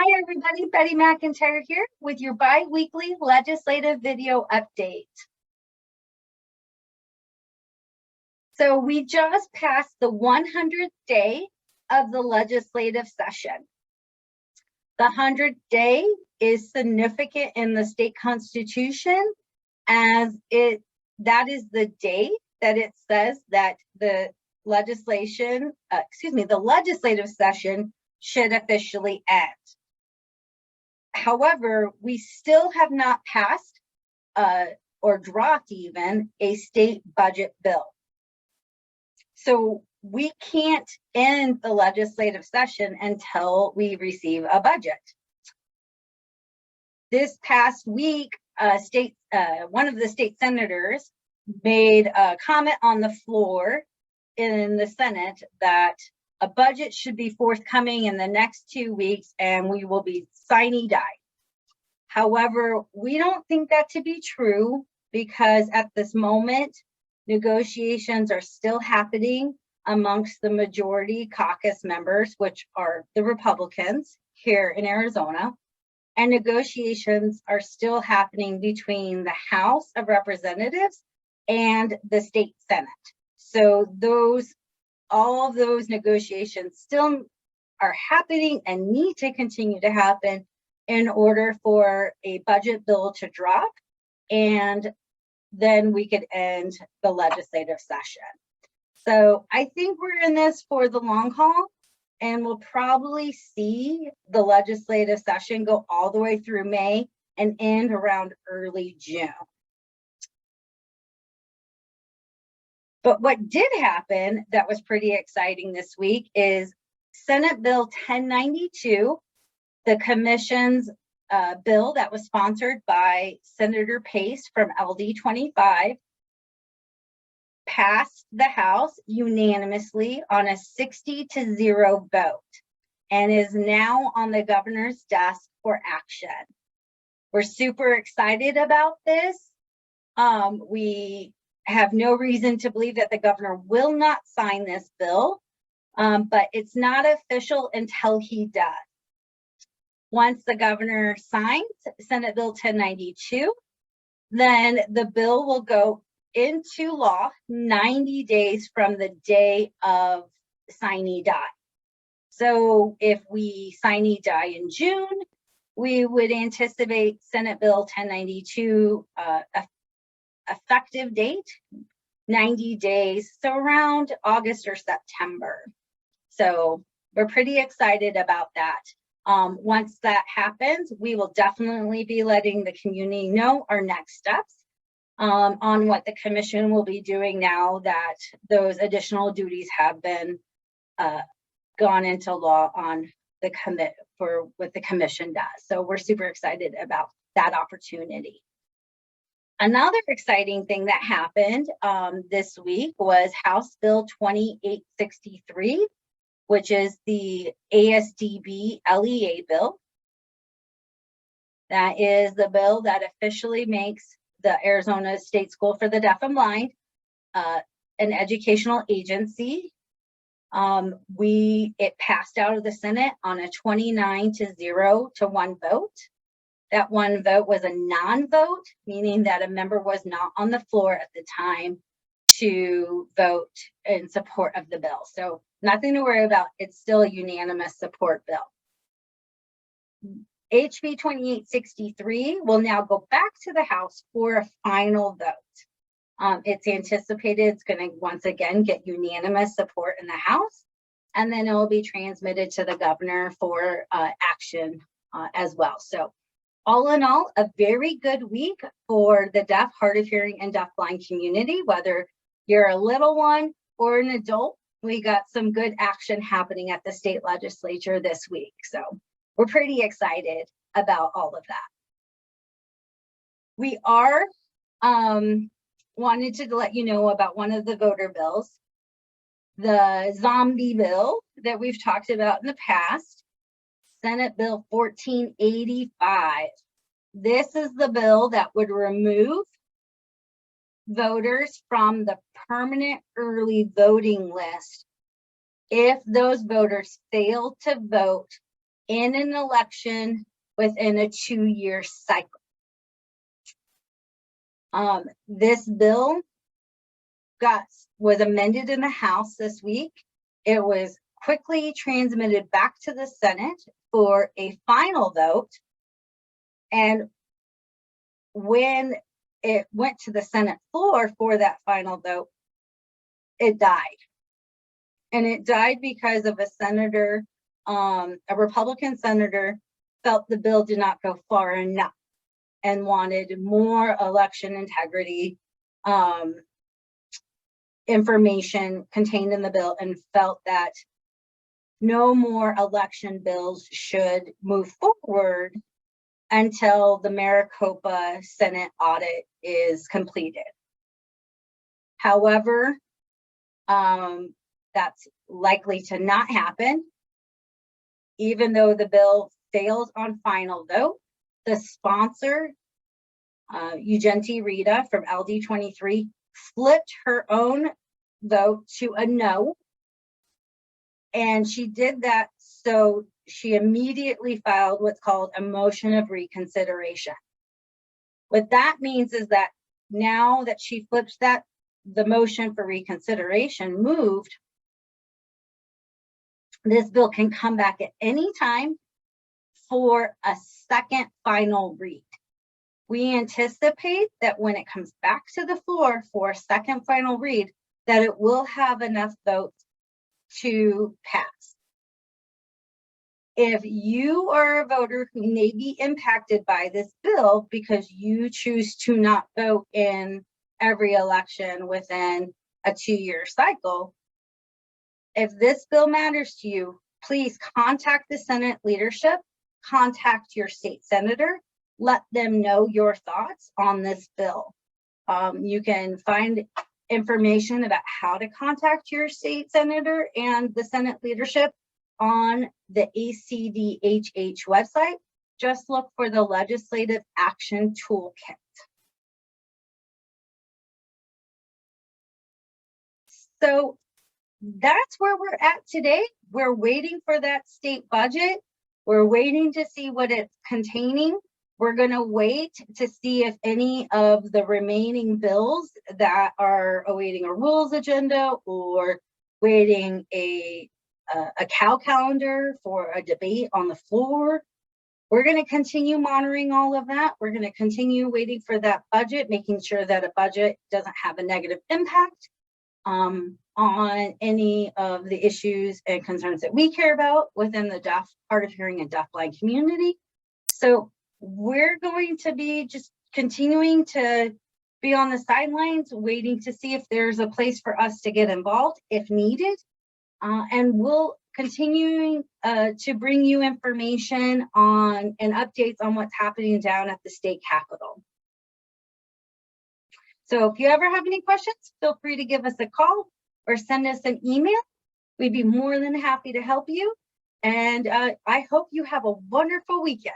Hi everybody, Betty McIntyre here with your bi-weekly legislative video update. So we just passed the 100th day of the legislative session. The 100th day is significant in the state constitution as that is the day that it says that the legislative session should officially end. However, we still have not passed or dropped even a state budget bill. So we can't end the legislative session until we receive a budget. This past week, one of the state senators made a comment on the floor in the Senate that a budget should be forthcoming in the next 2 weeks and we will be sine die. However, we don't think that to be true because at this moment, negotiations are still happening amongst the majority caucus members, which are the Republicans here in Arizona, and negotiations are still happening between the House of Representatives and the state Senate. So all of those negotiations still are happening and need to continue to happen in order for a budget bill to drop, and then we could end the legislative session. So I think we're in this for the long haul, and we'll probably see the legislative session go all the way through May and end around early June. But what did happen that was pretty exciting this week is Senate Bill 1092, the commission's bill that was sponsored by Senator Pace from LD 25, passed the House unanimously on a 60-0 vote and is now on the governor's desk for action. We're super excited about this. We have no reason to believe that the governor will not sign this bill, but it's not official until he does. Once the governor signs Senate Bill 1092, then the bill will go into law 90 days from the day of sine die. So if we sine die in June, we would anticipate Senate Bill 1092 effective date 90 days, so around August or September. So we're pretty excited about that. Once that happens, we will definitely be letting the community know our next steps on what the commission will be doing now that those additional duties have been gone into law on the for what the commission does. So we're super excited about that opportunity. Another exciting thing that happened this week was House Bill 2863, which is the ASDB LEA bill. That is the bill that officially makes the Arizona State School for the Deaf and Blind an educational agency. It passed out of the Senate on a 29-0 vote. That one vote was a non-vote, meaning that a member was not on the floor at the time to vote in support of the bill. So nothing to worry about. It's still a unanimous support bill. HB 2863 will now go back to the House for a final vote. It's anticipated it's going to once again get unanimous support in the House, and then it will be transmitted to the governor for action as well. So all in all, a very good week for the deaf, hard of hearing, and deafblind community, whether you're a little one or an adult. We got some good action happening at the state legislature this week. So we're pretty excited about all of that. We are wanted to let you know about one of the voter bills, the zombie bill that we've talked about in the past, Senate Bill 1485. This is the bill that would remove voters from the permanent early voting list if those voters fail to vote in an election within a 2-year cycle. This bill was amended in the House this week. It was quickly transmitted back to the Senate for a final vote. And when it went to the Senate floor for that final vote, it died. And it died because of a senator, a Republican senator, felt the bill did not go far enough and wanted more election integrity information contained in the bill, and felt that no more election bills should move forward until the Maricopa Senate audit is completed. However, that's likely to not happen. Even though the bill fails on final vote, the sponsor, Ugenti Rita from LD 23, flipped her own vote to a no. And she did that, so she immediately filed what's called a motion of reconsideration. What that means is that now that she flips that, the motion for reconsideration moved, this bill can come back at any time for a second final read. We anticipate that when it comes back to the floor for a second final read, that it will have enough votes to pass. If you are a voter who may be impacted by this bill because you choose to not vote in every election within a 2-year cycle, if this bill matters to you, please contact the Senate leadership, contact your state senator, let them know your thoughts on this bill. You can find information about how to contact your state senator and the Senate leadership on the ACDHH website. Just look for the Legislative Action Toolkit. So that's where we're at today. We're waiting for that state budget. We're waiting to see what it's containing. We're going to wait to see if any of the remaining bills that are awaiting a rules agenda or waiting a cow calendar for a debate on the floor. We're going to continue monitoring all of that. We're going to continue waiting for that budget, making sure that a budget doesn't have a negative impact on any of the issues and concerns that we care about within the deaf, hard of hearing and deafblind community. So we're going to be just continuing to be on the sidelines, waiting to see if there's a place for us to get involved if needed. And we'll continuing to bring you information on and updates on what's happening down at the state capitol. So if you ever have any questions, feel free to give us a call or send us an email. We'd be more than happy to help you. And I hope you have a wonderful weekend.